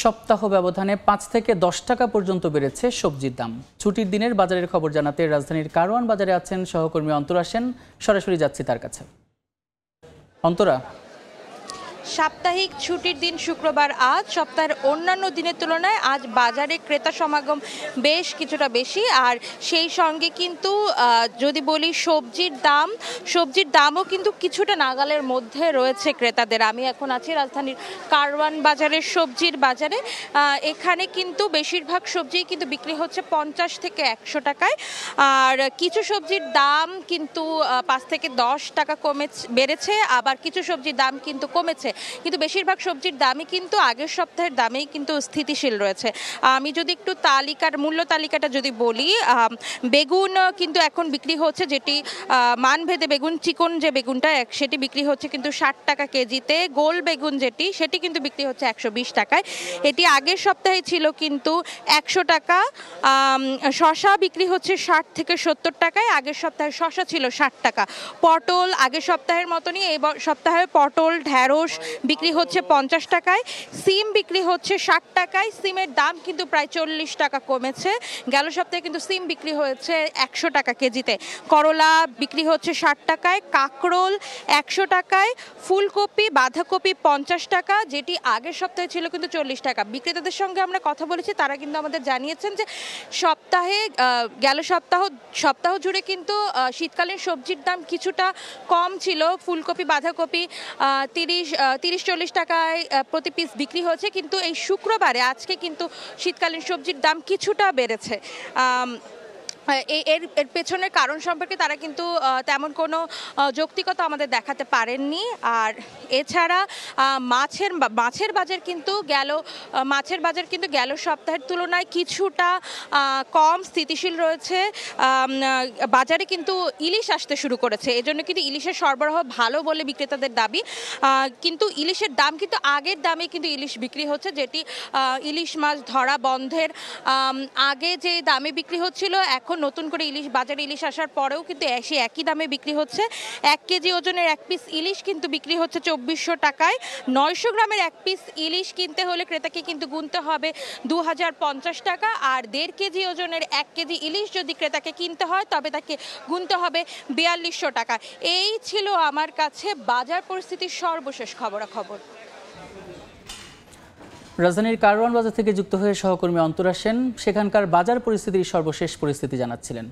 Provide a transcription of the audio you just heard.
সপ্তাহ ব্যবধানে ৫ থেকে ১০ টাকা পর্যন্ত বেড়েছে সবজির দাম। ছুটির দিনের বাজারের খবর জানাতে রাজধানীর কারওয়ান বাজারে আছেন সহকর্মী অন্তরা সেন। সরাসরি যাচ্ছি তার কাছে। অন্তরা, সাপ্তাহিক ছুটির দিন শুক্রবার আজ সপ্তাহের অন্যান্য দিনের তুলনায় আজ বাজারে ক্রেতা সমাগম বেশ কিছুটা বেশি। আর সেই সঙ্গে কিন্তু যদি বলি সবজির দামও কিন্তু কিছুটা নাগালের মধ্যে রয়েছে ক্রেতাদের। আমি এখন আছি রাজধানীর কারওয়ান বাজারের সবজির বাজারে। এখানে কিন্তু বেশিরভাগ সবজি কিন্তু বিক্রি হচ্ছে ৫০ থেকে ১০০ টাকায়। আর কিছু সবজির দাম কিন্তু ৫ থেকে ১০ টাকা বেড়েছে, আবার কিছু সবজির দাম কিন্তু কমেছে। কিন্তু বেশিরভাগ সবজির দামই কিন্তু আগের সপ্তাহের দামেই কিন্তু স্থিতিশীল রয়েছে। আমি যদি একটু মূল্য তালিকাটা যদি বলি, বেগুন কিন্তু এখন বিক্রি হচ্ছে, যেটি মানভেদে বেগুন চিকন যে বেগুনটা সেটি বিক্রি হচ্ছে কিন্তু ৬০ টাকা কেজিতে। গোল বেগুন সেটি কিন্তু বিক্রি হচ্ছে ১২০ টাকায়। এটি আগের সপ্তাহে ছিল কিন্তু ১০০ টাকা। শশা বিক্রি হচ্ছে ৬০ থেকে ৭০ টাকায়। আগের সপ্তাহে শশা ছিল ৬০ টাকা। পটল আগের সপ্তাহের মতনই এই সপ্তাহে পটল ঢ্যাঁড়স বিক্রি হচ্ছে ৫০ টাকায়। সিম বিক্রি হচ্ছে ৬০ টাকায়। সিমের দাম কিন্তু প্রায় ৪০ টাকা কমেছে। গেল সপ্তাহে কিন্তু সিম বিক্রি হয়েছে ১০০ টাকা কেজিতে। করলা বিক্রি হচ্ছে ৬০ টাকায়। কাঁকরোল ১০০ টাকায়। ফুলকপি বাঁধাকপি ৫০ টাকা, যেটি আগের সপ্তাহে ছিল কিন্তু ৪০ টাকা। বিক্রেতাদের সঙ্গে আমরা কথা বলেছি, তারা কিন্তু আমাদের জানিয়েছেন যে গেল সপ্তাহ জুড়ে কিন্তু শীতকালীন সবজির দাম কিছুটা কম ছিল। ফুলকপি বাঁধাকপি ৩০-৪০ টাকায় প্রতি পিস বিক্রি হয়েছে, কিন্তু এই শুক্রবারে আজকে কিন্তু শীতকালীন সবজির দাম কিছুটা বেড়েছে। এর পেছনের কারণ সম্পর্কে তারা কিন্তু তেমন কোনো যৌক্তিকতা আমাদের দেখাতে পারেননি। আর এছাড়া মাছের বাজার কিন্তু গেল সপ্তাহের তুলনায় কিছুটা কম স্থিতিশীল রয়েছে। বাজারে কিন্তু ইলিশ আসতে শুরু করেছে, এজন্য কিন্তু ইলিশের সরবরাহ ভালো বলে বিক্রেতাদের দাবি। কিন্তু ইলিশের দাম কিন্তু আগের দামে কিন্তু ইলিশ বিক্রি হচ্ছে, যেটি ইলিশ মাছ ধরা বন্ধের আগে যে দামে বিক্রি হচ্ছিল, এখন নতুন করে বাজারে ইলিশ আসার পরেও কিন্তু একই দামে বিক্রি হচ্ছে। ১ কেজি ওজনের এক পিস ইলিশ কিন্তু বিক্রি হচ্ছে ২৪০০ টাকায়। ৯০০ গ্রামের এক পিস ইলিশ কিনতে হলে ক্রেতাকে কিন্তু গুনতে হবে ২০৫০ টাকা। আর ১.৫ কেজি ওজনের ১ কেজি ইলিশ যদি ক্রেতাকে কিনতে হয় তবে তাকে গুনতে হবে ৪২০০ টাকা। এই ছিল আমার কাছে বাজার পরিস্থিতির সর্বশেষ খবরাখবর। রাজধানীর কারওয়ান বাজার থেকে যুক্ত হয়ে সহকর্মী অন্তরা সেন সেখানকার বাজার পরিস্থিতির সর্বশেষ পরিস্থিতি জানাচ্ছিলেন।